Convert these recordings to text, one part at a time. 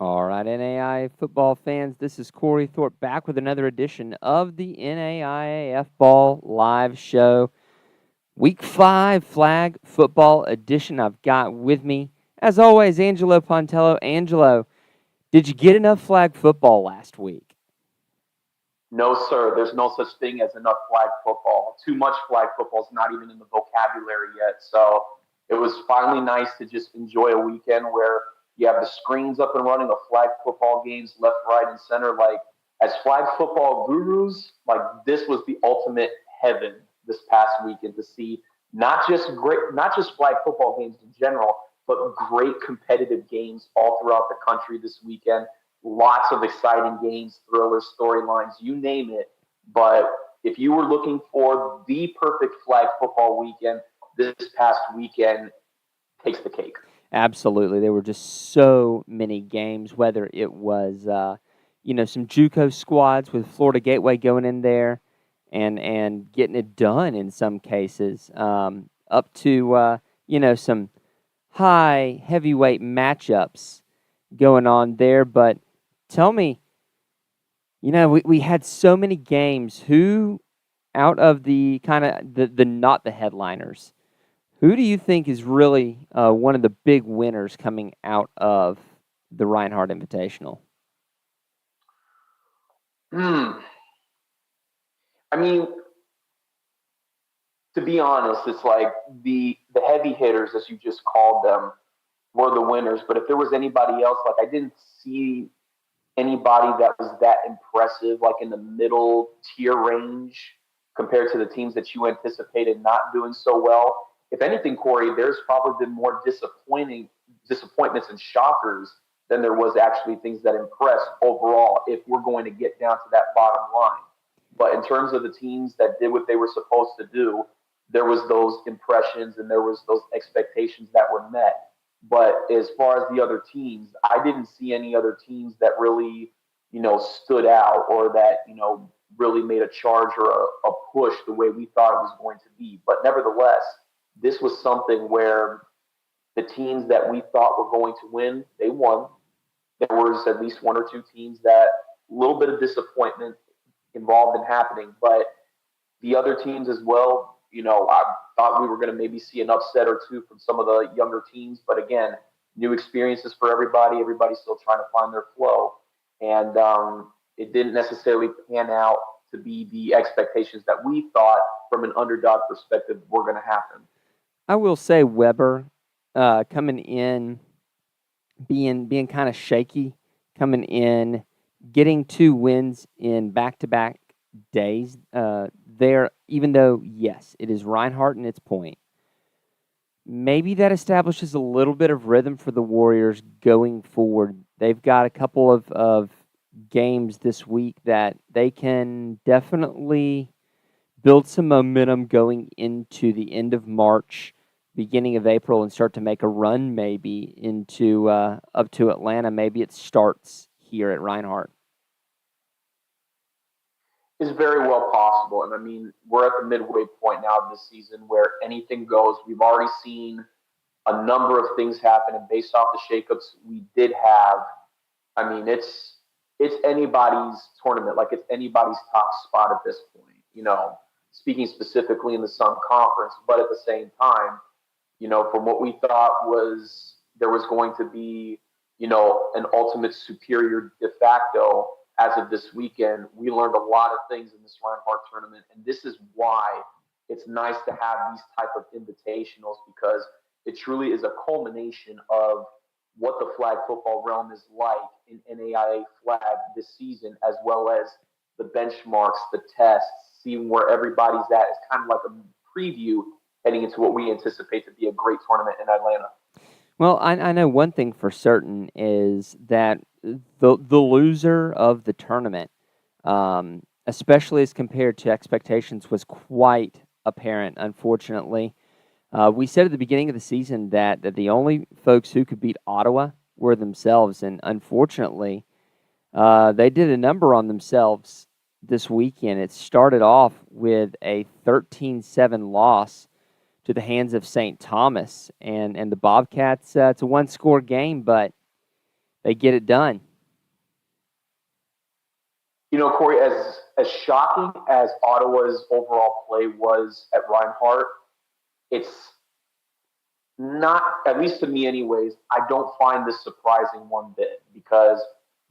All right, NAIA football fans, this is Corey Thorpe back with another edition of the NAIAF Ball live show. Week 5 flag football edition. I've got with me, as always, Angelo Pontello. Angelo, did you get enough flag football last week? No, sir. There's no such thing as enough flag football. Too much flag football is not even in the vocabulary yet. So it was finally nice to just enjoy a weekend where you have the screens up and running of flag football games left, right, and center. Like, as flag football gurus, like, this was the ultimate heaven this past weekend to see not just flag football games in general, but great competitive games all throughout the country this weekend. Lots of exciting games, thrillers, storylines, you name it. But if you were looking for the perfect flag football weekend, this past weekend takes the cake. Absolutely. There were just so many games, whether it was, some JUCO squads with Florida Gateway going in there and getting it done in some cases, up to, some high heavyweight matchups going on there. But tell me, we had so many games. Who, out of the kind of the not the headliners, who do you think is really one of the big winners coming out of the Reinhardt Invitational? I mean, to be honest, it's like the heavy hitters, as you just called them, were the winners. But if there was anybody else, like, I didn't see anybody that was that impressive, like in the middle tier range compared to the teams that you anticipated not doing so well. If anything, Corey, there's probably been more disappointments and shockers than there was actually things that impressed overall, if we're going to get down to that bottom line. But in terms of the teams that did what they were supposed to do, there was those impressions and there was those expectations that were met. But as far as the other teams, I didn't see any other teams that really, stood out or that, really made a charge or a push the way we thought it was going to be. But nevertheless, this was something where the teams that we thought were going to win, they won. There was at least one or two teams that a little bit of disappointment involved in happening, but the other teams as well, I thought we were going to maybe see an upset or two from some of the younger teams, but again, new experiences for everybody. Everybody's still trying to find their flow, and it didn't necessarily pan out to be the expectations that we thought from an underdog perspective were going to happen. I will say Weber coming in, being kind of shaky, coming in, getting 2 wins in back-to-back days there, even though, yes, it is Reinhardt and its point. Maybe that establishes a little bit of rhythm for the Warriors going forward. They've got a couple of games this week that they can definitely build some momentum going into the end of March, beginning of April, and start to make a run maybe into up to Atlanta. Maybe it starts here at Reinhardt. Is very well possible. And I mean, we're at the midway point now of this season where anything goes. We've already seen a number of things happen, and based off the shakeups we did have, I mean, it's anybody's tournament. Like, it's anybody's top spot at this point. Speaking specifically in the Sun Conference, but at the same time, from what we thought was there was going to be, an ultimate superior de facto as of this weekend, we learned a lot of things in this Reinhardt tournament, and this is why it's nice to have these type of invitationals, because it truly is a culmination of what the flag football realm is like in NAIA flag this season, as well as the benchmarks, the tests, seeing where everybody's at. It's kind of like a preview heading into what we anticipate to be a great tournament in Atlanta. Well, I know one thing for certain is that the loser of the tournament, especially as compared to expectations, was quite apparent, unfortunately. We said at the beginning of the season that the only folks who could beat Ottawa were themselves, and unfortunately, they did a number on themselves this weekend. It started off with a 13-7 loss to the hands of St. Thomas, and the Bobcats. It's a one-score game, but they get it done. Corey, as shocking as Ottawa's overall play was at Reinhardt, it's not, at least to me anyways, I don't find this surprising one bit, because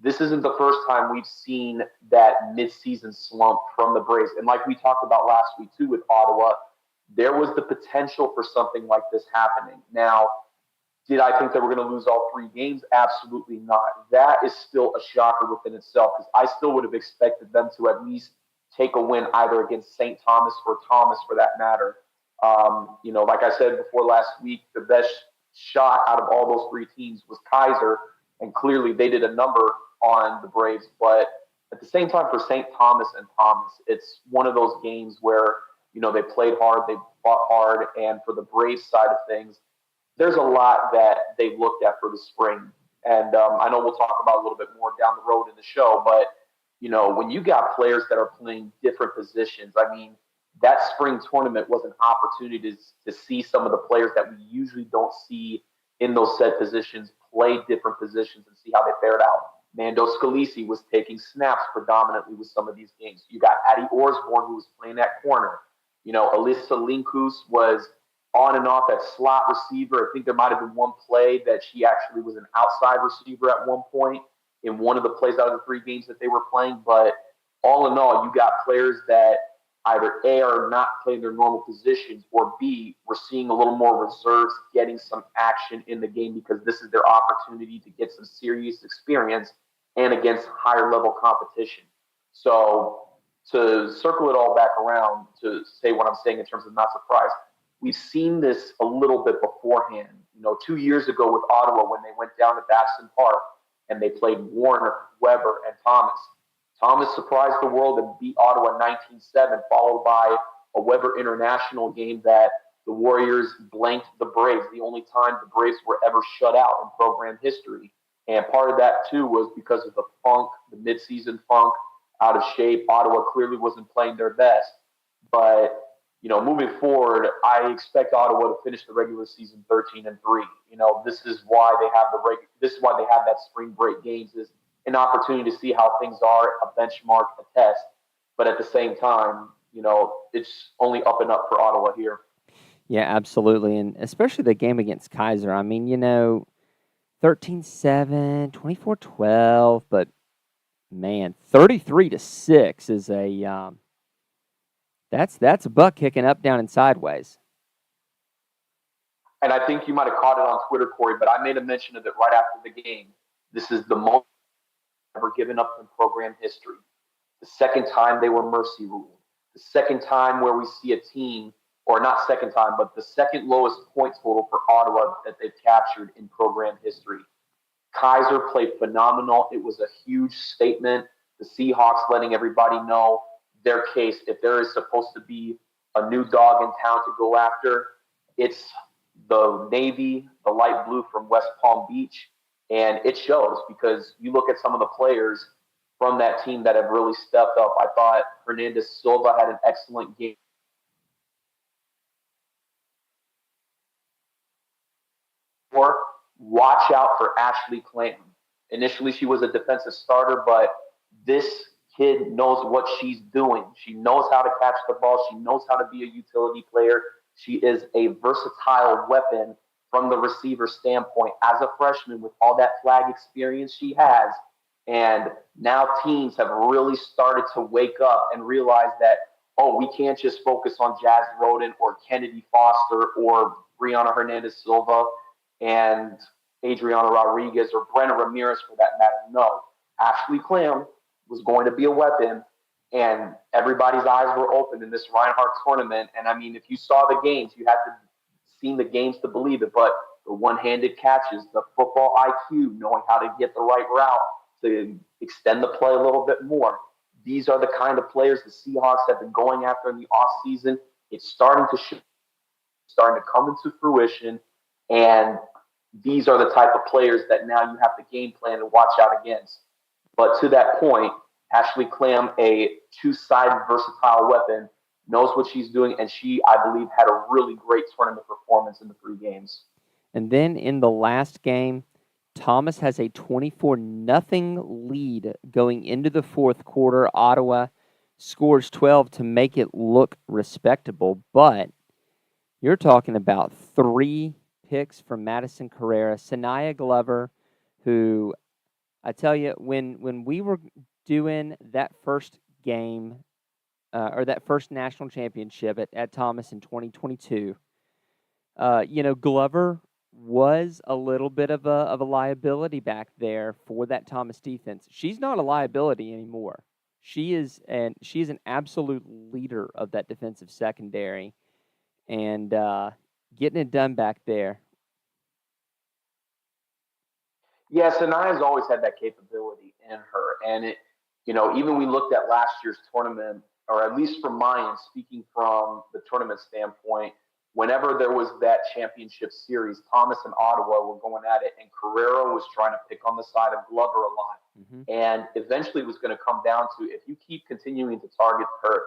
this isn't the first time we've seen that midseason slump from the Braves. And like we talked about last week too with Ottawa, there was the potential for something like this happening. Now, did I think that we're going to lose all 3 games? Absolutely not. That is still a shocker within itself, because I still would have expected them to at least take a win either against St. Thomas or Thomas for that matter. Like I said before last week, the best shot out of all those 3 teams was Kaiser, and clearly they did a number on the Braves. But at the same time, for St. Thomas and Thomas, it's one of those games where, they played hard, they fought hard, and for the Braves side of things, there's a lot that they looked at for the spring. And I know we'll talk about a little bit more down the road in the show, but, when you got players that are playing different positions, I mean, that spring tournament was an opportunity to see some of the players that we usually don't see in those set positions play different positions and see how they fared out. Mando Scalisi was taking snaps predominantly with some of these games. You got Addie Osborne, who was playing that corner. Alyssa Linkus was on and off at slot receiver. I think there might have been one play that she actually was an outside receiver at one point in one of the plays out of the 3 games that they were playing. But all in all, you got players that either A, are not playing their normal positions, or B, we're seeing a little more reserves getting some action in the game, because this is their opportunity to get some serious experience and against higher level competition. So to circle it all back around to say what I'm saying in terms of not surprised, we've seen this a little bit beforehand. 2 years ago with Ottawa, when they went down to Batson Park and they played Warner, Weber, and Thomas. Thomas surprised the world and beat Ottawa 19-7, followed by a Weber International game that the Warriors blanked the Braves, the only time the Braves were ever shut out in program history. And part of that, too, was because of the funk, the midseason funk, out of shape. Ottawa clearly wasn't playing their best. But, moving forward, I expect Ottawa to finish the regular season 13-3. This is why they have that spring break games, is an opportunity to see how things are, a benchmark, a test. But at the same time, it's only up and up for Ottawa here. Yeah, absolutely. And especially the game against Kaiser. I mean, 13-7, 24-12, but man, 33-6 is a that's a buck kicking up, down, and sideways. And I think you might have caught it on Twitter, Corey, but I made a mention of it right after the game. This is the most ever given up in program history. The second time they were mercy ruled. The second time where we see a team, or not second time, but the second lowest point total for Ottawa that they've captured in program history. Kaiser played phenomenal. It was a huge statement. The Seahawks letting everybody know their case. If there is supposed to be a new dog in town to go after, it's the Navy, the light blue from West Palm Beach. And it shows, because you look at some of the players from that team that have really stepped up. I thought Hernandez Silva had an excellent game. Watch out for Ashley Clam. Initially, she was a defensive starter, but this kid knows what she's doing. She knows how to catch the ball. She knows how to be a utility player. She is a versatile weapon from the receiver standpoint as a freshman, with all that flag experience she has. And now teams have really started to wake up and realize that, we can't just focus on Jazz Roden or Kennedy Foster or Brianna Hernandez Silva and Adriana Rodriguez or Brenna Ramirez for that matter. No, Ashley Clam was going to be a weapon, and everybody's eyes were open in this Reinhardt tournament. And I mean, if you saw the games, you had to see the games to believe it, but the one-handed catches, the football IQ, knowing how to get the right route to extend the play a little bit more. These are the kind of players the Seahawks have been going after in the offseason. It's starting to come into fruition, and these are the type of players that now you have to game plan and watch out against. But to that point, Ashley Clam, a two-sided versatile weapon, knows what she's doing, and she, I believe, had a really great tournament performance in the 3 games. And then in the last game, Thomas has a 24-0 lead going into the fourth quarter. Ottawa scores 12 to make it look respectable, but you're talking about 3 picks from Madison Carrera. Sanaya Glover, who, I tell you, when we were doing that first game, or that first national championship at Thomas in 2022, Glover was a little bit of a liability back there for that Thomas defense. She's not a liability anymore. She is an absolute leader of that defensive secondary, and getting it done back there. Yeah, Sanaya's always had that capability in her, and even we looked at last year's tournament, or at least from my end, speaking from the tournament standpoint, whenever there was that championship series, Thomas and Ottawa were going at it, and Carrera was trying to pick on the side of Glover a lot. Mm-hmm. And eventually it was going to come down to, if you keep continuing to target her,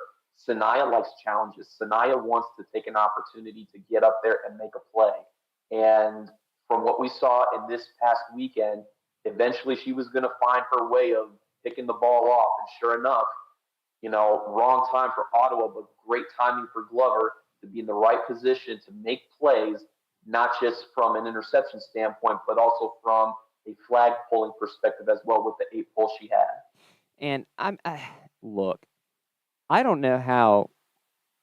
Sanaya likes challenges. Sanaya wants to take an opportunity to get up there and make a play. And from what we saw in this past weekend, eventually she was going to find her way of picking the ball off. And sure enough, wrong time for Ottawa, but great timing for Glover to be in the right position to make plays, not just from an interception standpoint, but also from a flag pulling perspective as well with the 8 pulls she had. And look, I don't know how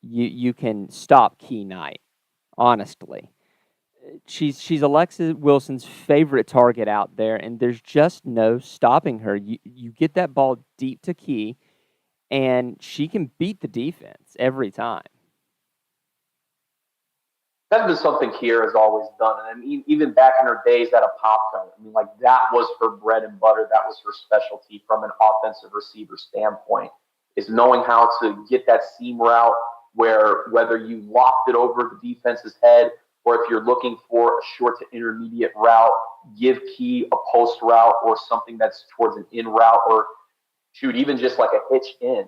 you can stop Key Knight, honestly. She's Alexa Wilson's favorite target out there, and there's just no stopping her. You get that ball deep to Key, and she can beat the defense every time. That's been something Kier has always done. And I mean, even back in her days at Apopka, that was her bread and butter. That was her specialty from an offensive receiver standpoint, is knowing how to get that seam route where whether you loft it over the defense's head or if you're looking for a short to intermediate route, give Key a post route or something that's towards an in route, or shoot, even just like a hitch in.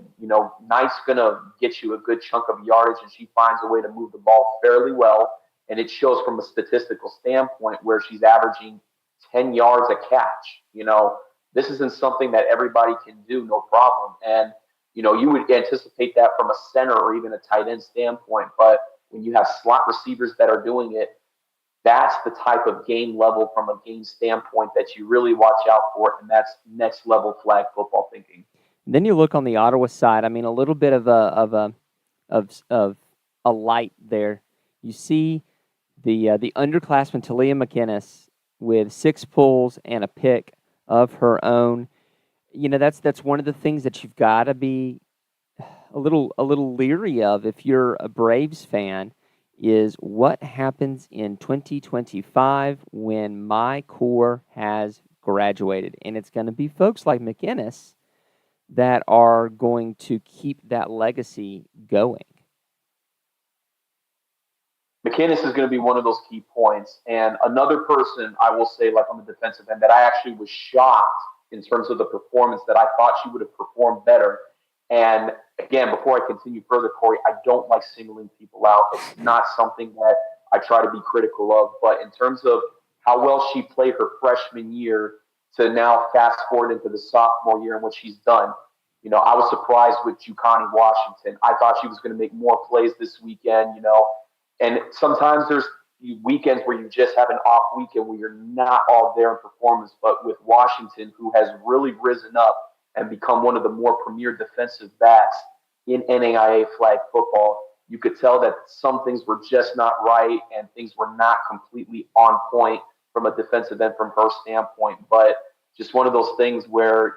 Knight's going to get you a good chunk of yardage, and she finds a way to move the ball fairly well. And it shows from a statistical standpoint where she's averaging 10 yards a catch. This isn't something that everybody can do, no problem. And, you would anticipate that from a center or even a tight end standpoint. But when you have slot receivers that are doing it, that's the type of game level from a game standpoint that you really watch out for, and that's next level flag football thinking. And then you look on the Ottawa side. I mean, a little bit of a light there. You see the underclassman Talia McInnes with 6 pulls and a pick of her own. That's one of the things that you've got to be a little leery of if you're a Braves fan, is what happens in 2025 when my core has graduated. And it's going to be folks like McInnes that are going to keep that legacy going. McInnes is going to be one of those key points. And another person, I will say, like on the defensive end, that I actually was shocked in terms of the performance, that I thought she would have performed better. And again, before I continue further, Corey, I don't like singling people out. It's not something that I try to be critical of. But in terms of how well she played her freshman year to now fast forward into the sophomore year and what she's done, I was surprised with Jucani Washington. I thought she was going to make more plays this weekend, And sometimes there's weekends where you just have an off weekend where you're not all there in performance. But with Washington, who has really risen up and become one of the more premier defensive backs in NAIA flag football, you could tell that some things were just not right and things were not completely on point from a defensive end from her standpoint. But just one of those things where,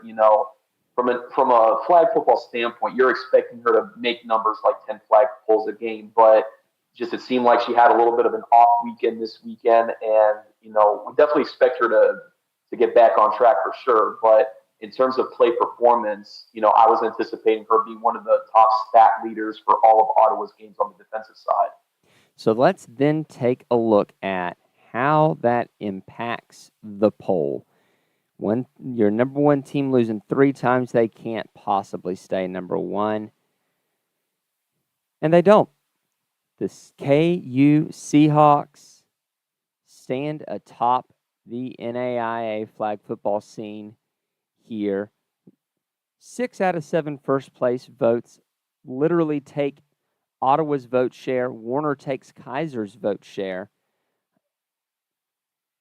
from a flag football standpoint, you're expecting her to make numbers like 10 flag pulls a game, but just it seemed like she had a little bit of an off weekend this weekend, and we definitely expect her to get back on track for sure. But in terms of play performance, I was anticipating her being one of the top stat leaders for all of Ottawa's games on the defensive side. So let's then take a look at how that impacts the poll. When your number 1 team losing 3 times, they can't possibly stay number 1. And they don't. The KU Seahawks stand atop the NAIA flag football scene here. 6 out of 7 first place votes literally take Ottawa's vote share. Warner takes Kaiser's vote share.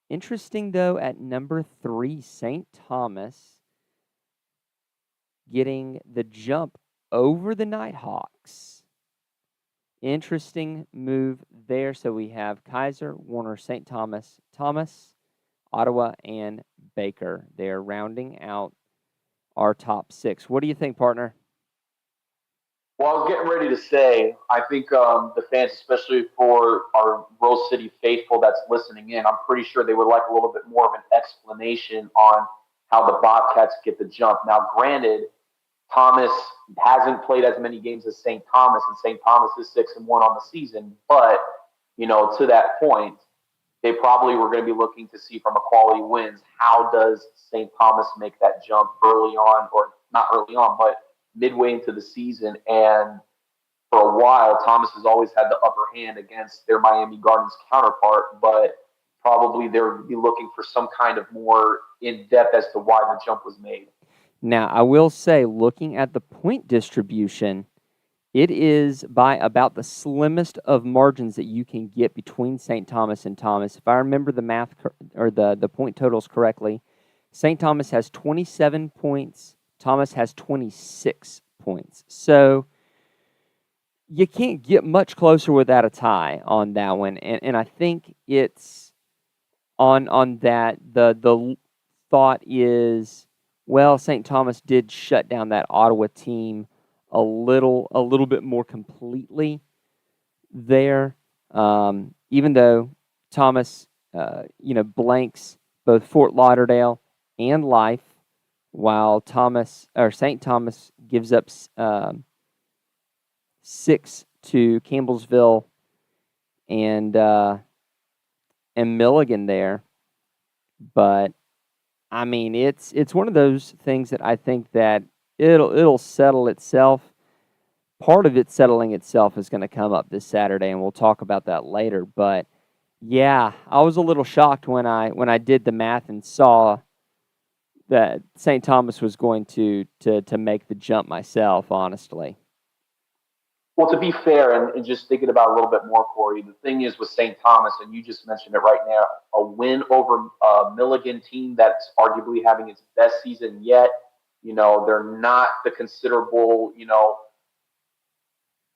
Interesting, though, at number 3, St. Thomas getting the jump over the Nighthawks. Interesting move there. So we have Kaiser, Warner, St. Thomas, Ottawa, and Baker. They're rounding out our top 6. What do you think, partner? Well, I was getting ready to say, I think the fans, especially for our Rose City faithful that's listening in, I'm pretty sure they would like a little bit more of an explanation on how the Bobcats get the jump. Now, granted, Thomas hasn't played as many games as St. Thomas, and St. Thomas is 6-1 on the season. But, to that point, they probably were going to be looking to see from a quality wins, how does St. Thomas make that jump early on, or not early on, but midway into the season. And for a while, Thomas has always had the upper hand against their Miami Gardens counterpart, but probably they'll be looking for some kind of more in-depth as to why the jump was made. Now, I will say, looking at the point distribution, it is by about the slimmest of margins that you can get between St. Thomas and Thomas. If I remember the math or the point totals correctly, St. Thomas has 27 points. Thomas has 26 points. So you can't get much closer without a tie on that one. And I think it's on that the thought is, well, St. Thomas did shut down that Ottawa team a little bit more completely there, even though Thomas, blanks both Fort Lauderdale and Life, while St. Thomas gives up 6 to Campbellsville and Milligan there. But I mean, it's one of those things that I think that it'll settle itself. Part of it settling itself is going to come up this Saturday, and we'll talk about that later. But yeah, I was a little shocked when I did the math and saw that St. Thomas was going to make the jump myself, honestly. Well, to be fair, and just thinking about it a little bit more, Corey, the thing is with St. Thomas, and you just mentioned it right now, a win over a Milligan team that's arguably having its best season yet. They're not the considerable,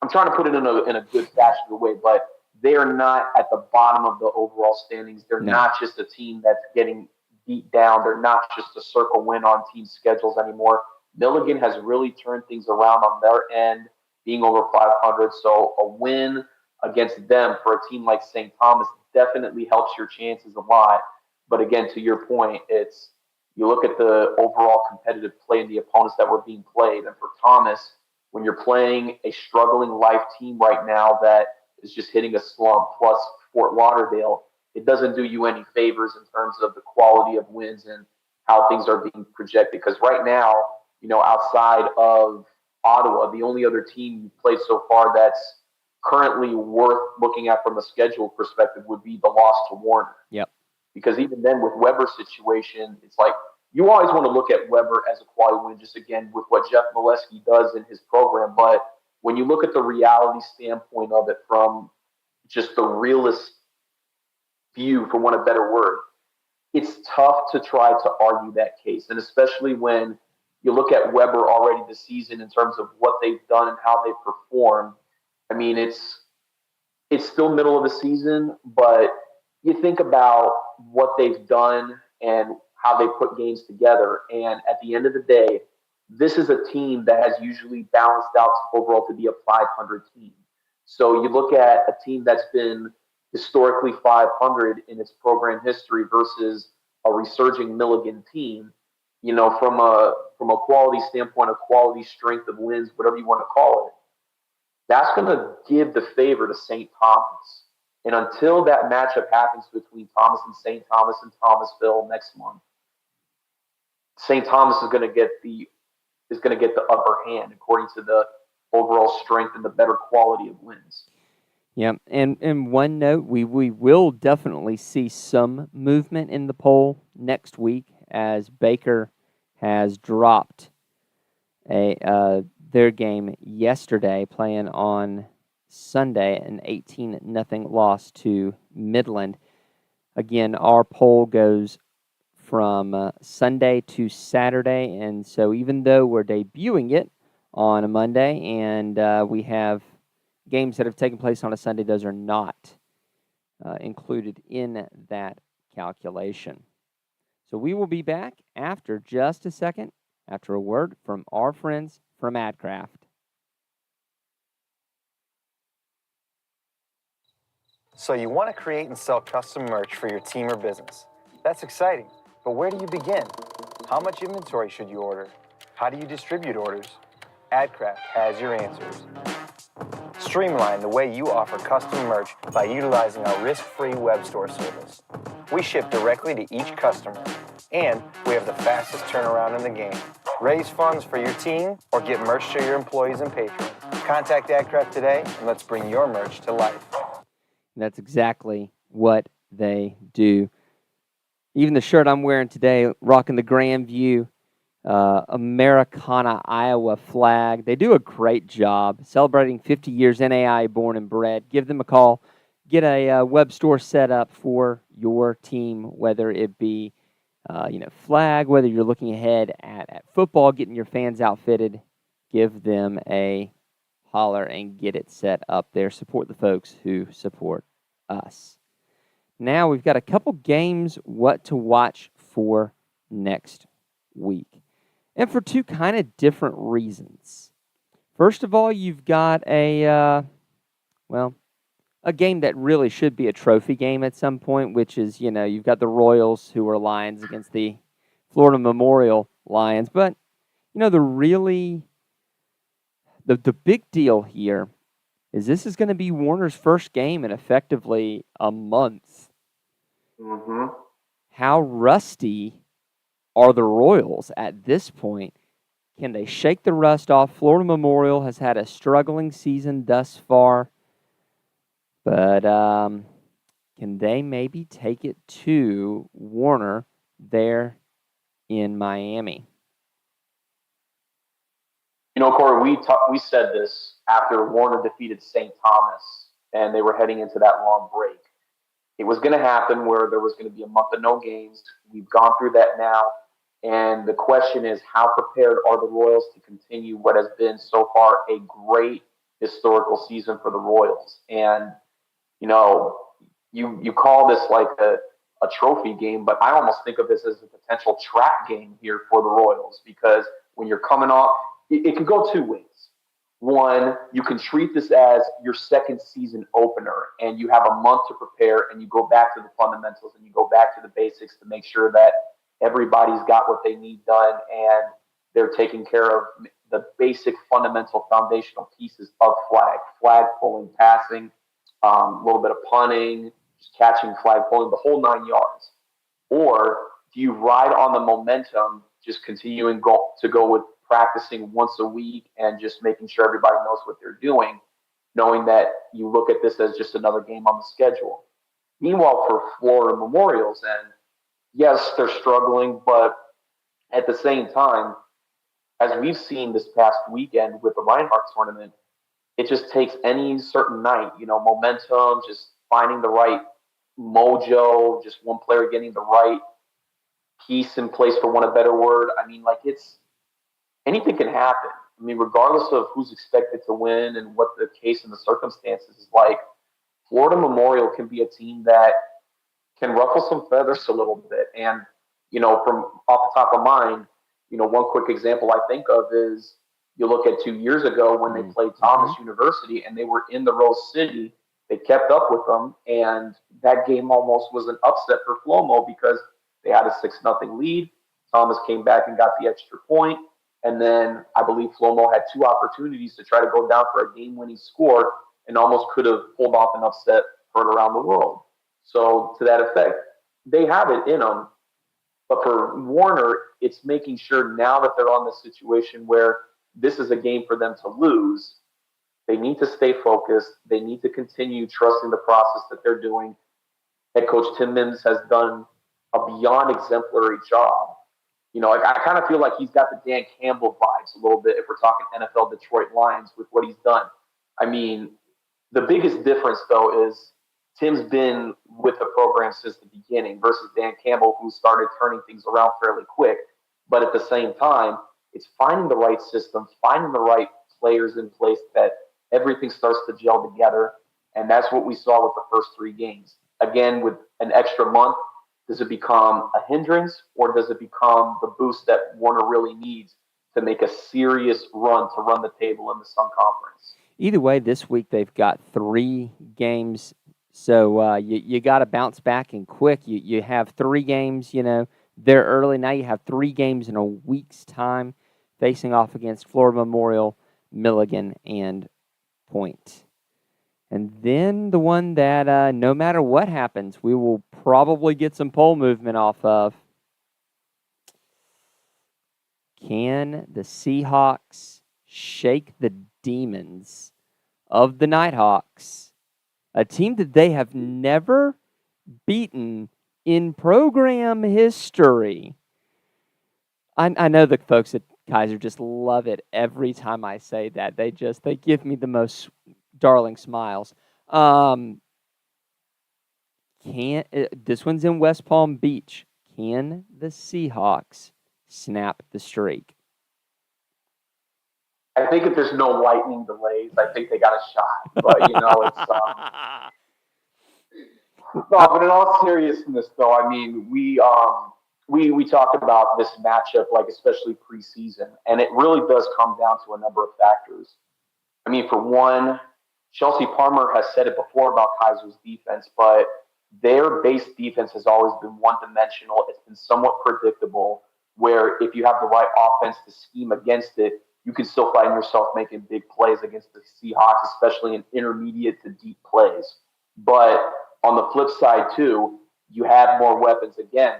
I'm trying to put it in a good fashionable way, but they are not at the bottom of the overall standings. They're not just a team that's getting beat down. They're not just a circle win on team schedules anymore. Milligan has really turned things around on their end, being over 500. So a win against them for a team like St. Thomas definitely helps your chances a lot. But again, to your point, you look at the overall competitive play and the opponents that were being played. And for Thomas, when you're playing a struggling Life team right now that is just hitting a slump, plus Fort Lauderdale, it doesn't do you any favors in terms of the quality of wins and how things are being projected. Because right now, outside of Ottawa, the only other team you've played so far that's currently worth looking at from a schedule perspective would be the loss to Warner. Yep. Because even then with Weber's situation, it's like you always want to look at Weber as a quality win, just again with what Jeff Molesky does in his program. But when you look at the reality standpoint of it from just the realist view, for want of a better word, it's tough to try to argue that case. And especially when you look at Weber already this season in terms of what they've done and how they've performed. I mean, it's still middle of the season, but you think about what they've done and how they put games together. And at the end of the day, this is a team that has usually balanced out overall to be a 500 team. So you look at a team that's been historically 500 in its program history versus a resurging Milligan team. From a quality standpoint, a quality strength of wins, whatever you want to call it, that's going to give the favor to St. Thomas. And until that matchup happens between Thomas and St. Thomas and Thomasville next month, St. Thomas is going to get the upper hand according to the overall strength and the better quality of wins. Yeah, and one note, we will definitely see some movement in the poll next week as Baker has dropped their game yesterday, playing on Sunday, an 18-0 loss to Midland. Again, our poll goes from Sunday to Saturday, and so even though we're debuting it on a Monday and we have games that have taken place on a Sunday, those are not included in that calculation. So we will be back after just a second, after a word from our friends from AdCraft. So you want to create and sell custom merch for your team or business. That's exciting, but where do you begin? How much inventory should you order? How do you distribute orders? AdCraft has your answers. Streamline the way you offer custom merch by utilizing our risk-free web store service. We ship directly to each customer, and we have the fastest turnaround in the game. Raise funds for your team or get merch to your employees and patrons. Contact AdCraft today, and let's bring your merch to life. And that's exactly what they do. Even the shirt I'm wearing today, rocking the Grandview Americana, Iowa flag. They do a great job celebrating 50 years NAI born and bred. Give them a call. Get a web store set up for your team, whether it be flag, whether you're looking ahead at football, getting your fans outfitted. Give them a holler and get it set up there. Support the folks who support us. Now we've got a couple games what to watch for next week. And for two kind of different reasons. First of all, you've got a game that really should be a trophy game at some point, which is, you've got the Royals, who are Lions, against the Florida Memorial Lions. But, the big deal here is this is going to be Warner's first game in effectively a month. Mm-hmm. How rusty are the Royals at this point? Can they shake the rust off? Florida Memorial has had a struggling season thus far, but can they maybe take it to Warner there in Miami? Cory, we said this after Warner defeated St. Thomas and they were heading into that long break. It was going to happen where there was going to be a month of no games. We've gone through that now. And the question is, how prepared are the Royals to continue what has been so far a great historical season for the Royals? And, you call this like a trophy game, but I almost think of this as a potential trap game here for the Royals, because when you're coming off, it could go two ways. One, you can treat this as your second season opener and you have a month to prepare and you go back to the fundamentals and you go back to the basics to make sure that everybody's got what they need done and they're taking care of the basic fundamental foundational pieces of flag pulling, passing, a little bit of punting, just catching, flag pulling, the whole 9 yards. Or do you ride on the momentum, just continuing to go with practicing once a week and just making sure everybody knows what they're doing, knowing that you look at this as just another game on the schedule? Meanwhile, for Florida Memorial's end, yes, they're struggling, but at the same time, as we've seen this past weekend with the Reinhardt tournament, it just takes any certain night, momentum, just finding the right mojo, just one player getting the right piece in place, for want of a better word. I mean, anything can happen. I mean, regardless of who's expected to win and what the case and the circumstances is like, Florida Memorial can be a team that can ruffle some feathers a little bit. And, from off the top of mind, one quick example I think of is you look at 2 years ago when they played Thomas University and they were in the Rose City. They kept up with them, and that game almost was an upset for Flomo because they had a 6-0 lead. Thomas came back and got the extra point. And then I believe Flomo had two opportunities to try to go down for a game-winning score and almost could have pulled off an upset heard around the world. So to that effect, they have it in them. But for Warner, it's making sure now that they're on this situation where this is a game for them to lose, They need to stay focused. They need to continue trusting the process that they're doing. Head coach Tim Mims has done a beyond exemplary job. I kind of feel like he's got the Dan Campbell vibes a little bit if we're talking NFL Detroit Lions with what he's done. I mean, the biggest difference, though, is Tim's been with the program since the beginning versus Dan Campbell, who started turning things around fairly quick. But at the same time, it's finding the right system, finding the right players in place that everything starts to gel together. And that's what we saw with the first 3 games. Again, with an extra month, does it become a hindrance or does it become the boost that Warner really needs to make a serious run to run the table in the Sun Conference? Either way, this week they've got 3 games, so you got to bounce back and quick. You have 3 games, they're early. Now you have 3 games in a week's time facing off against Florida Memorial, Milligan, and Point. And then the one that no matter what happens, we will probably get some poll movement off of. Can the Seahawks shake the demons of the Nighthawks, a team that they have never beaten in program history? I know the folks at Kaiser just love it every time I say that. They give me the most darling smiles. This one's in West Palm Beach. Can the Seahawks snap the streak? I think if there's no lightning delays, I think they got a shot. But it's no. But in all seriousness, though, I mean, we talked about this matchup, like especially preseason, and it really does come down to a number of factors. I mean, for one, Chelsea Palmer has said it before about Kaiser's defense, but their base defense has always been one-dimensional. It's been somewhat predictable, where if you have the right offense to scheme against it, you can still find yourself making big plays against the Seahawks, especially in intermediate to deep plays. But on the flip side, too, you have more weapons. Again,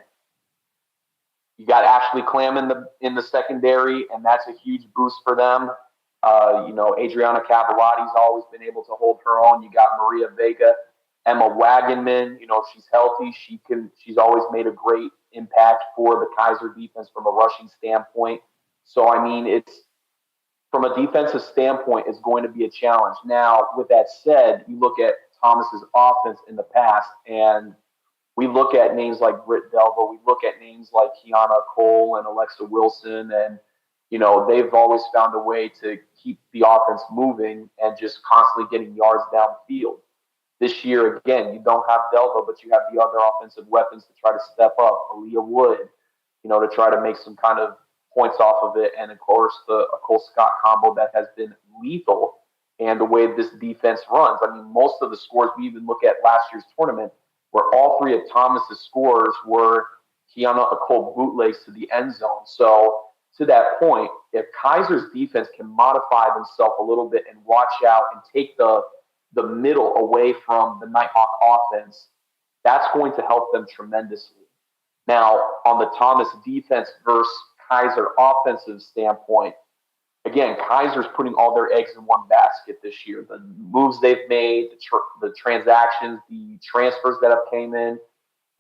you got Ashley Clam in the secondary, and that's a huge boost for them. Adriana Cavalotti's always been able to hold her own. You got Maria Vega, Emma Wagenman. If she's healthy, she's always made a great impact for the Kaiser defense from a rushing standpoint. So, I mean, it's from a defensive standpoint, it's going to be a challenge. Now, with that said, you look at Thomas's offense in the past, and we look at names like Britt Delva, we look at names like Kiana Cole and Alexa Wilson, and they've always found a way to keep the offense moving and just constantly getting yards downfield. This year, again, you don't have Delva, but you have the other offensive weapons to try to step up. Aaliyah Wood, to try to make some kind of points off of it. And, of course, a Cole Scott combo that has been lethal, and the way this defense runs. I mean, most of the scores we even look at last year's tournament, where all 3 of Thomas's scores were Kiana Cole bootlegs to the end zone. So, to that point, if Kaiser's defense can modify themselves a little bit and watch out and take the middle away from the Nighthawk offense, that's going to help them tremendously. Now, on the Thomas defense versus Kaiser offensive standpoint, again, Kaiser's putting all their eggs in one basket this year. The moves they've made, the transactions, the transfers that have came in,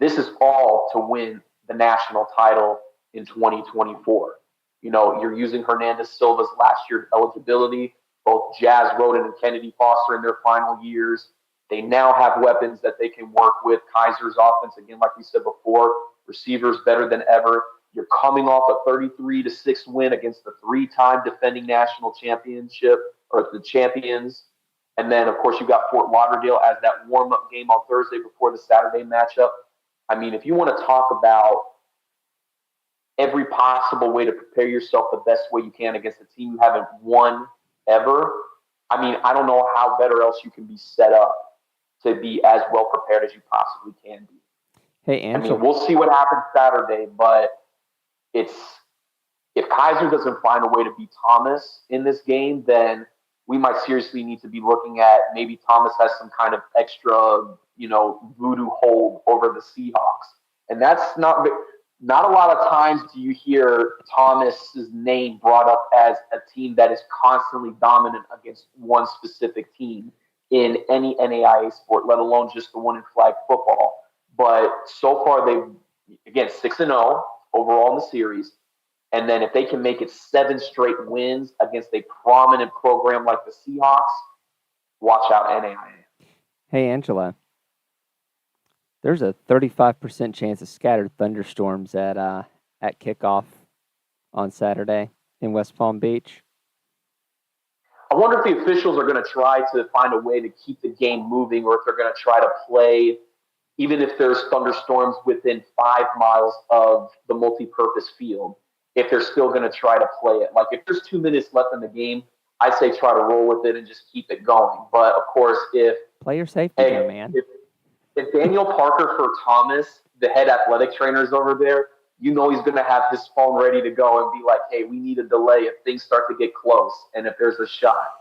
this is all to win the national title in 2024. You're using Hernandez Silva's last year's eligibility, both Jazz Roden and Kennedy Foster in their final years. They now have weapons that they can work with. Kaiser's offense, again, like we said before, receivers better than ever. You're coming off a 33-6 win against the 3-time defending national championship or the champions. And then, of course, you got Fort Lauderdale as that warm-up game on Thursday before the Saturday matchup. I mean, if you want to talk about every possible way to prepare yourself the best way you can against a team you haven't won ever, I mean, I don't know how better else you can be set up to be as well prepared as you possibly can be. Hey, Angelo. I mean, we'll see what happens Saturday, but if Kaiser doesn't find a way to beat Thomas in this game, then we might seriously need to be looking at maybe Thomas has some kind of extra, voodoo hold over the Seahawks. And that's not not a lot of times do you hear Thomas's name brought up as a team that is constantly dominant against one specific team in any NAIA sport, let alone just the one in flag football. But so far, they've, again, 6-0 overall in the series. And then if they can make it 7 straight wins against a prominent program like the Seahawks, watch out NAIA. Hey, Angela. There's a 35% chance of scattered thunderstorms at kickoff on Saturday in West Palm Beach. I wonder if the officials are going to try to find a way to keep the game moving, or if they're going to try to play, even if there's thunderstorms within 5 miles of the multi-purpose field, if they're still going to try to play it. Like, if there's 2 minutes left in the game, I say try to roll with it and just keep it going. But, of course, if player safety, man. If Daniel Parker for Thomas, the head athletic trainers over there, you know he's going to have his phone ready to go and be like, hey, we need a delay if things start to get close and if there's a shot.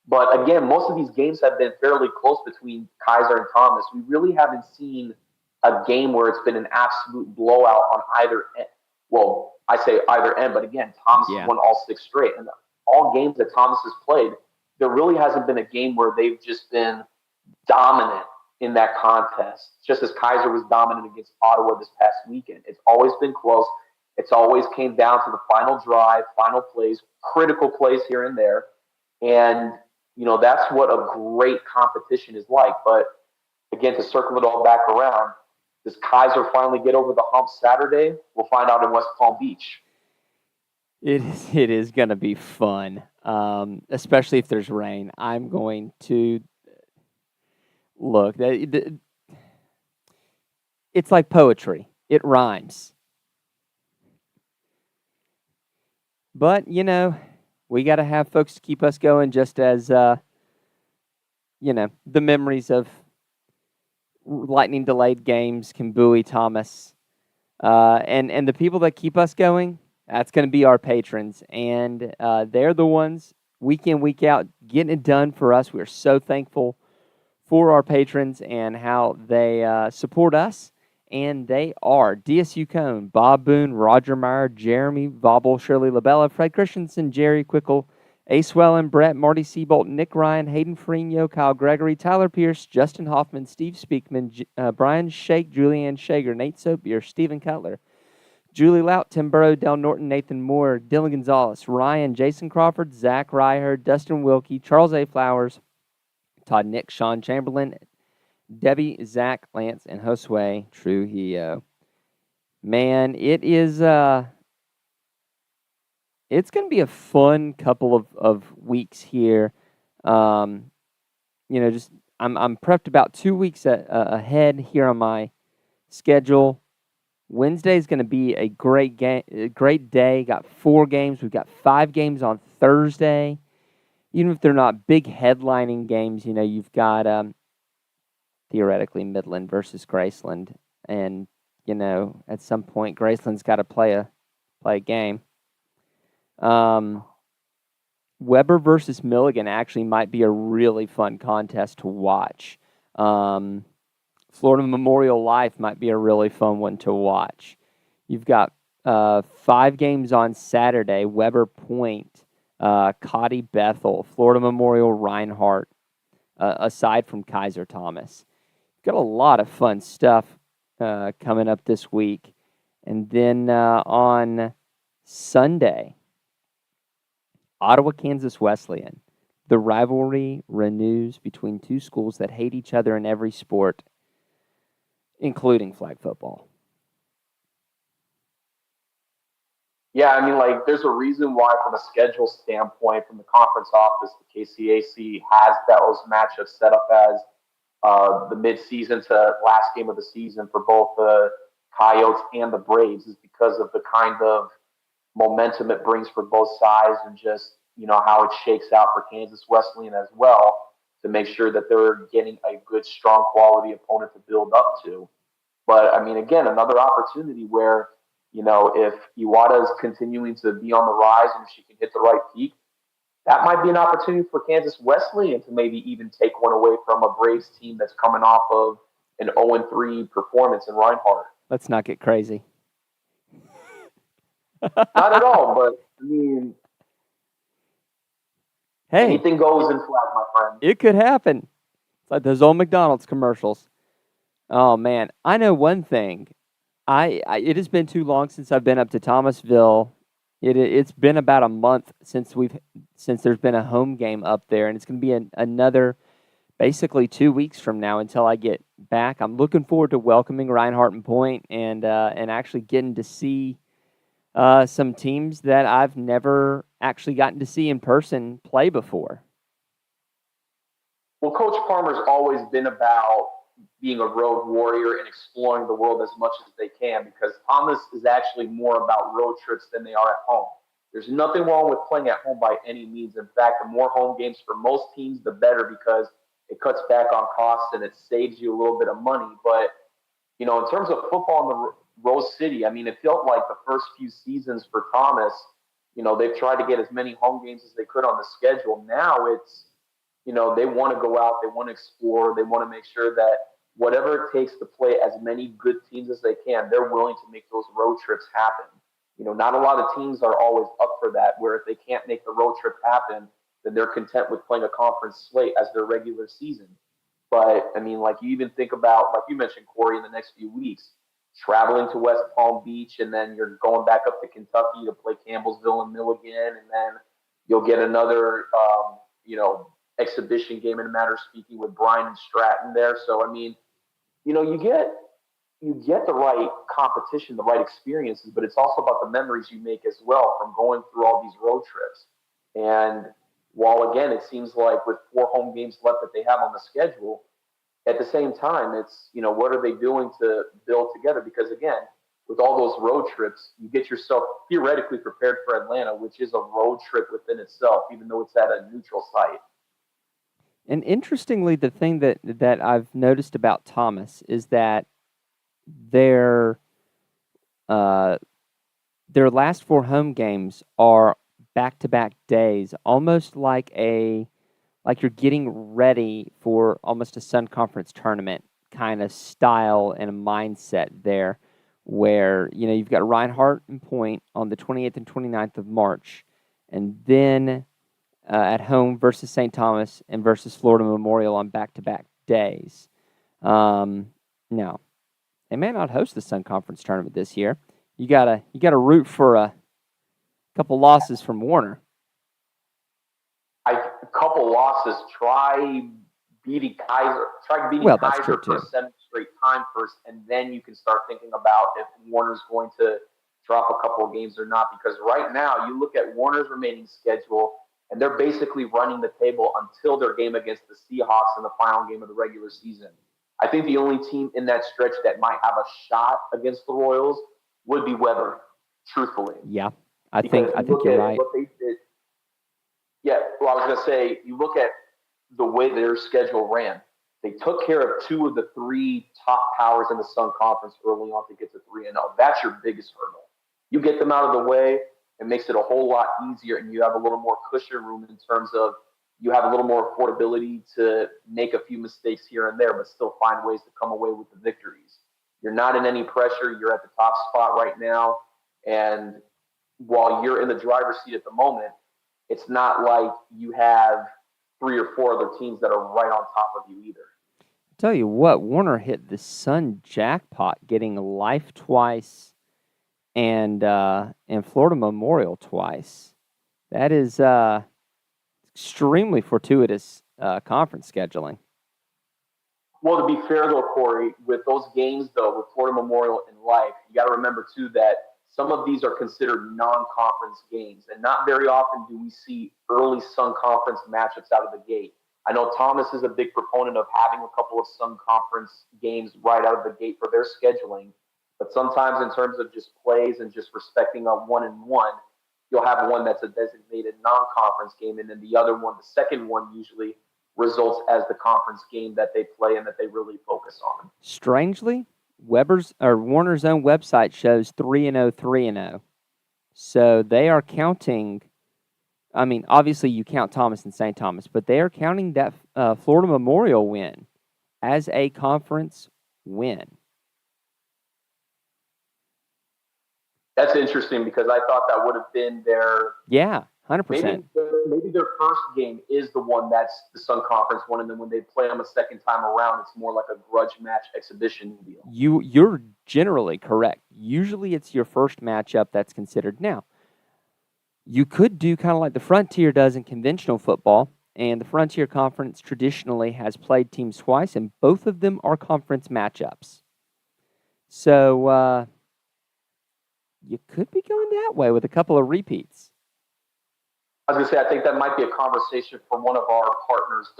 But again, most of these games have been fairly close between Kaiser and Thomas. We really haven't seen a game where it's been an absolute blowout on either end. Well, I say either end, but again, Thomas has won all 6 straight. And all games that Thomas has played, there really hasn't been a game where they've just been dominant in that contest, just as Kaiser was dominant against Ottawa this past weekend. It's always been close. It's always came down to the final drive, final plays, critical plays here and there. And, you know, that's what a great competition is like. But, again, to circle it all back around, does Kaiser finally get over the hump Saturday? We'll find out in West Palm Beach. It is going to be fun, especially if there's rain. I'm going to look. It's like poetry. It rhymes. But, you know, we got to have folks to keep us going, just as, you know, the memories of lightning-delayed games can buoy Thomas. And the people that keep us going, that's going to be our patrons. And they're the ones, week in, week out, getting it done for us. We're so thankful for our patrons and how they support us. And they are DSU Cone, Bob Boone, Roger Meyer, Jeremy Vobble, Shirley LaBella, Fred Christensen, Jerry Quickle, Ace Wellen, Brett, Marty Seabolt, Nick Ryan, Hayden Ferrigno, Kyle Gregory, Tyler Pierce, Justin Hoffman, Steve Speakman, Brian Shake, Julianne Shager, Nate Sopier, Stephen Cutler, Julie Lout, Tim Burrow, Del Norton, Nathan Moore, Dylan Gonzalez, Ryan, Jason Crawford, Zach Ryher, Dustin Wilkie, Charles A. Flowers, Todd Nick, Sean Chamberlain, Debbie, Zach, Lance, and Josue Trujillo. Man, it is it's going to be a fun couple of weeks here. You know, just I'm prepped about 2 weeks ahead here on my schedule. Wednesday is going to be a great day. Got 4 games. We've got 5 games on Thursday. Even if they're not big headlining games, you know, you've got theoretically Midland versus Graceland, and you know, at some point Graceland's got to play a game. Weber versus Milligan actually might be a really fun contest to watch. Florida Memorial Life might be a really fun one to watch. You've got 5 games on Saturday: Weber Point, Cotty Bethel, Florida Memorial Reinhardt, aside from Kaiser Thomas. Got a lot of fun stuff coming up this week. And then on Sunday, Ottawa, Kansas Wesleyan. The rivalry renews between 2 schools that hate each other in every sport, including flag football. Yeah, I mean, like, there's a reason why, from a schedule standpoint, from the conference office, the KCAC has those matchups set up as the mid-season to last game of the season for both the Coyotes and the Braves, is because of the kind of momentum it brings for both sides, and just, you know, how it shakes out for Kansas Wesleyan as well, to make sure that they're getting a good, strong quality opponent to build up to. But, I mean, again, another opportunity where, you know, if Iwata is continuing to be on the rise and she can hit the right peak, that might be an opportunity for Kansas Wesleyan to maybe even take one away from a Braves team that's coming off of an 0-3 performance in Reinhardt. Let's not get crazy. Not at all, but I mean, Hey, anything goes in flag, my friend. it could happen. It's like those old McDonald's commercials. Oh man, I know one thing. It has been too long since I've been up to Thomasville. It's been about a month since there's been a home game up there, and it's going to be another basically 2 weeks from now until I get back. I'm looking forward to welcoming Reinhardt and Point and actually getting to see some teams that I've never actually gotten to see in person play before. Well, Coach Palmer's always been about being a road warrior and exploring the world as much as they can because Thomas is actually more about road trips than they are at home. There's nothing wrong with playing at home by any means. In fact, the more home games for most teams, the better because it cuts back on costs and it saves you a little bit of money. But in terms of football in the Rose City, I mean, it felt like the first few seasons for Thomas, they've tried to get as many home games as they could on the schedule. Now they want to go out, they want to explore, they want to make sure that whatever it takes to play as many good teams as they can, they're willing to make those road trips happen. Not a lot of teams are always up for that, where if they can't make the road trip happen, then they're content with playing a conference slate as their regular season. But I mean, like you even think about, like you mentioned, Corey, in the next few weeks, traveling to West Palm Beach, and then you're going back up to Kentucky to play Campbellsville and Milligan, and then you'll get another, exhibition game in a matter of speaking with Bryan and Stratton there. So I mean, you get the right competition, the right experiences, but it's also about the memories you make as well from going through all these road trips. And while again, it seems like with 4 home games left that they have on the schedule, at the same time, it's, what are they doing to build together? Because again, with all those road trips, you get yourself theoretically prepared for Atlanta, which is a road trip within itself, even though it's at a neutral site. And interestingly, the thing that I've noticed about Thomas is that their uh, their last 4 home games are back-to-back days, almost like you're getting ready for almost a Sun Conference tournament kind of style and a mindset there, where you've got Reinhardt and Point on the 28th and 29th of March, and then at home versus St. Thomas and versus Florida Memorial on back-to-back days. Now, they may not host the Sun Conference tournament this year. You gotta root for a couple losses from Warner. A couple losses. Try beating Kaiser. Try beating Well, that's Kaiser true for too. a 7th straight time first, and then you can start thinking about if Warner's going to drop a couple of games or not. Because right now, you look at Warner's remaining schedule, and they're basically running the table until their game against the Seahawks in the final game of the regular season. I think the only team in that stretch that might have a shot against the Royals would be Weber, truthfully. Yeah, I Because you think look you're at right. what they did. Yeah, well, I was going to say, you look at the way their schedule ran. They took care of 2 of the 3 top powers in the Sun Conference early on to get to 3-0. That's your biggest hurdle. You get them out of the way, it makes it a whole lot easier, and you have a little more cushion room in terms of you have a little more affordability to make a few mistakes here and there, but still find ways to come away with the victories. You're not in any pressure. You're at the top spot right now, and while you're in the driver's seat at the moment, it's not like you have 3 or 4 other teams that are right on top of you either. Tell you what, Warner hit the Sun jackpot, getting Life twice and Florida Memorial twice. That is extremely fortuitous conference scheduling. Well, to be fair though, Corey, with those games though, with Florida Memorial and Life, you got to remember too that some of these are considered non-conference games, and not very often do we see early Sun Conference matchups out of the gate. I know Thomas is a big proponent of having a couple of Sun Conference games right out of the gate for their scheduling, but sometimes in terms of just plays and just respecting a 1-1, you'll have one that's a designated non-conference game, and then the other one, the second one, usually results as the conference game that they play and that they really focus on. Strangely, Warner's own website shows 3-0, 3-0. So they are counting. I mean, obviously you count Thomas and St. Thomas, but they are counting that Florida Memorial win as a conference win. That's interesting because I thought that would have been their Yeah, 100%. maybe their first game is the one that's the Sun Conference one, and then when they play them a second time around, it's more like a grudge match exhibition deal. You're generally correct. Usually it's your first matchup that's considered. Now, you could do kind of like the Frontier does in conventional football, and the Frontier Conference traditionally has played teams twice, and both of them are conference matchups. So you could be going that way with a couple of repeats. I was going to say, I think that might be a conversation for one of our partners,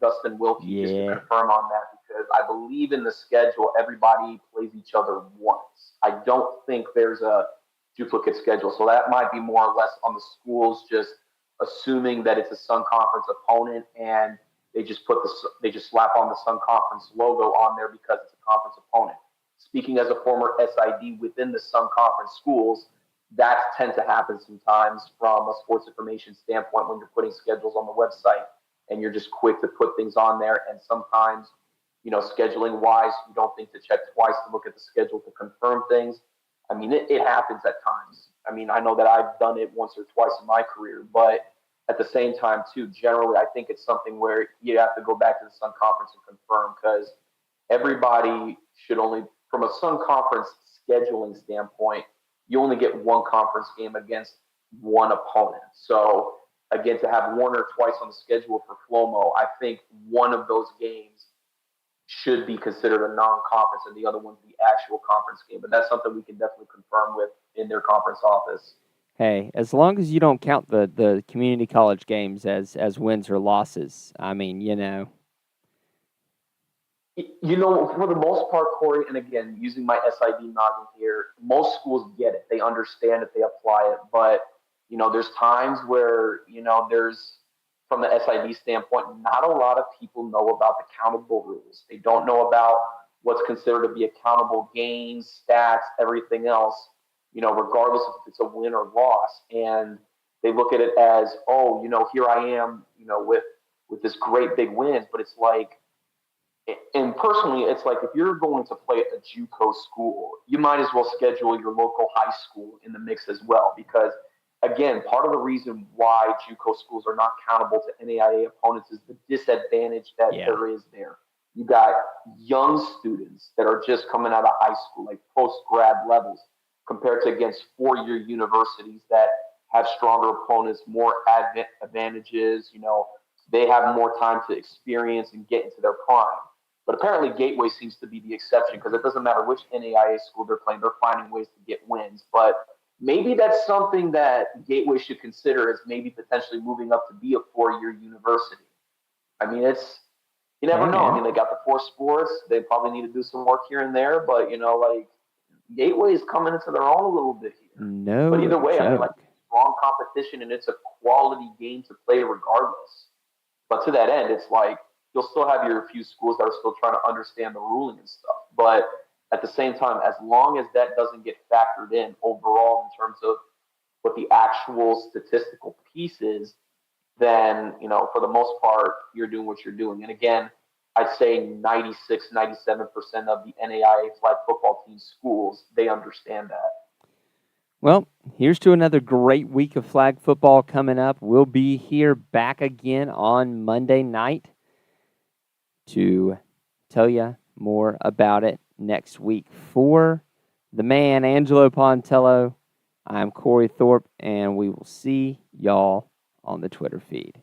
Dustin Wilkie, just to confirm on that, because I believe in the schedule, everybody plays each other once. I don't think there's a duplicate schedule. So that might be more or less on the schools just assuming that it's a Sun Conference opponent, and they just slap on the Sun Conference logo on there because it's a conference opponent. Speaking as a former SID within the Sun Conference schools, that tend to happen sometimes from a sports information standpoint when you're putting schedules on the website and you're just quick to put things on there. And sometimes, scheduling wise, you don't think to check twice to look at the schedule to confirm things. I mean, it happens at times. I mean, I know that I've done it once or twice in my career, but at the same time, too, generally, I think it's something where you have to go back to the Sun Conference and confirm, because everybody should only, from a Sun Conference scheduling standpoint, you only get one conference game against one opponent. So, again, to have one or twice on the schedule for Flomo, I think one of those games should be considered a non-conference and the other one's the actual conference game. But that's something we can definitely confirm with in their conference office. Hey, as long as you don't count the community college games as wins or losses, I mean, For the most part, Corey, and again, using my SID noggin here, most schools get it. They understand it. They apply it. But, there's times where, there's, from the SID standpoint, not a lot of people know about the countable rules. They don't know about what's considered to be accountable gains, stats, everything else, regardless if it's a win or loss. And they look at it as, oh, here I am, with this great big wins. But it's like, and personally, it's like if you're going to play at a JUCO school, you might as well schedule your local high school in the mix as well. Because, again, part of the reason why JUCO schools are not countable to NAIA opponents is the disadvantage that there is there. You got young students that are just coming out of high school, like post-grad levels, compared to against four-year universities that have stronger opponents, more advantages. They have more time to experience and get into their prime. But apparently Gateway seems to be the exception, because it doesn't matter which NAIA school they're playing, they're finding ways to get wins. But maybe that's something that Gateway should consider, as maybe potentially moving up to be a four-year university. I mean, you never know. I mean, they got the 4 sports. They probably need to do some work here and there. But, Gateway is coming into their own a little bit here. No, but either way, joke. I mean, strong competition, and it's a quality game to play regardless. But to that end, it's like, you'll still have your few schools that are still trying to understand the ruling and stuff. But at the same time, as long as that doesn't get factored in overall in terms of what the actual statistical piece is, then, for the most part, you're doing what you're doing. And again, I'd say 96, 97% of the NAIA flag football team schools, they understand that. Well, here's to another great week of flag football coming up. We'll be here back again on Monday night to tell you more about it next week. For the man, Angelo Pontello, I'm Corey Thorpe, and we will see y'all on the Twitter feed.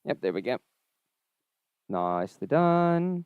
Yep, there we go. Nicely done.